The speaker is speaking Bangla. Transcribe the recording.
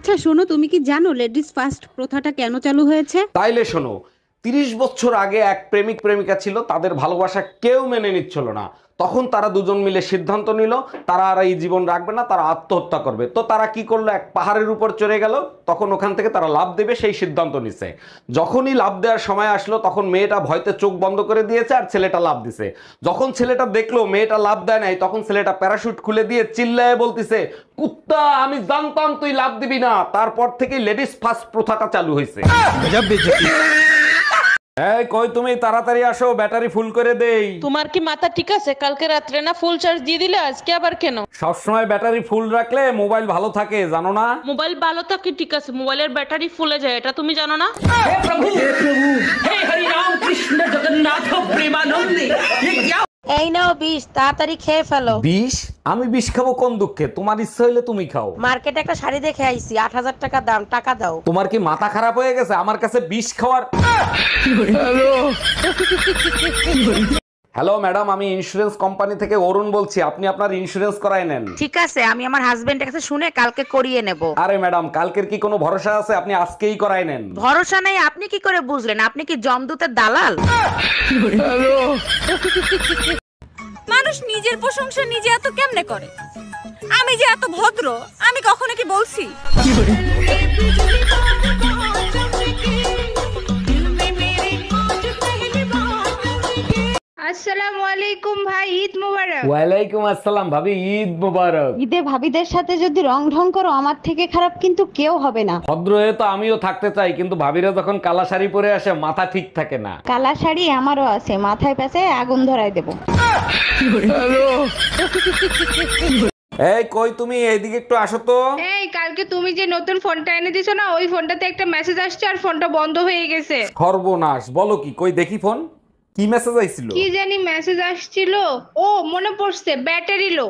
আচ্ছা শোনো, তুমি কি জানো লেডিস ফার্স্ট প্রথাটা কেন চালু হয়েছে? তাইলে শোনো, 30 বছর আগে এক প্রেমিক প্রেমিকা ছিল, তাদের ভালোবাসা কেউ মেনে নিচ্ছিল না। তখন তারা দুজন মিলে সিদ্ধান্ত নিল তারা আর এই জীবন রাখবে না, তারা আত্মহত্যা করবে। তো তারা কি করলো, এক পাহাড়ের উপর চড়ে গেল। তখন ওখান থেকে তারা লাফ দেবে সেই সিদ্ধান্ত নিছে। যখনই লাফ দেওয়ার সময় আসলো তখন মেয়েটা ভয়তে চোখ বন্ধ করে দিয়েছে আর ছেলেটা লাফ দিছে। যখন ছেলেটা দেখলো মেয়েটা লাফ দেয় নাই, তখন ছেলেটা প্যারাশুট খুলে দিয়ে চিল্লায় বলতিছে, কুত্তা আমি জানতাম তুই লাফ দিবি না। তারপর থেকে লেডিস ফার্স্ট প্রথাটা চালু হয়েছে। এই কই তুমি, তাড়াতাড়ি আসো, ব্যাটারি ফুল করে দেই। তোমার কি মাথা ঠিক আছে? কালকে রাত্রে না ফুল চার্জ দিয়ে দিলে, আজকে আবার কেন? সবসময় ব্যাটারি ফুল রাখলে মোবাইল ভালো থাকে, জানো না? মোবাইল ভালো থাকে ঠিক আছে, মোবাইলের ব্যাটারি ফুলে যায়, এটা তুমি জানো না? এই নাও বিষ, তাড়াতাড়ি খেয়ে ফেলো। বিষ? আমি বিষ খাবো কোন দুঃখে? তোমার ইচ্ছা হইলে তুমি খাও। মার্কেটে একটা শাড়ি দেখে আইছি, 8,000 টাকা দাম, টাকা দাও। তোমার কি মাথা খারাপ হয়ে গেছে আমার কাছে বিষ খাওয়ার? হ্যালো ম্যাডাম, আমি ইন্স্যুরেন্স কোম্পানি থেকে অরুণ বলছি। আপনি আপনার ইন্স্যুরেন্স করায় নেন। ঠিক আছে, আমি আমার হাজবেন্ডের কাছে শুনে কালকে করিয়ে নেব। আরে ম্যাডাম, কালকের কি কোনো ভরসা আছে? আপনি আজকেই করায় নেন। ভরসা নাই? আপনি কি করে বুঝলেন? আপনি কি জমদূতের দালাল? মানুষ নিজের প্রশংসা নিজে এত কেমনে করে? আমি যে এত ভদ্র, আমি কখনো কি বলছি? আসসালামু আলাইকুম ভাই, ঈদ মোবারক। ওয়ালাইকুম আসসালাম ভাবি, ঈদ মোবারক। ঈদে ভাবিদের সাথে যদি রং ঢং করো, আমার থেকে খারাপ কিন্তু কেউ হবে না। ভদ্র হয়ে তো আমিও থাকতে চাই, কিন্তু ভাবিরা যখন কালা শাড়ি পরে আসে মাথা ঠিক থাকে না। কালা শাড়ি আমারও আছে, মাথায় পেঁচে আগুন ধরায় দেবো। এই কই তুমি, এইদিকে একটু আসো তো। এই কালকে তুমি যে নতুন ফোনটা এনে দিছো না, ওই ফোনটাতে একটা মেসেজ আসছে আর ফোনটা বন্ধ হয়ে গেছে। সর্বনাশ, বলো কি? কই দেখি ফোন। কি মেসেজ আইছিল? কি জানি মেসেজ আসছিল। ও মনে পড়ছে, ব্যাটারি লো।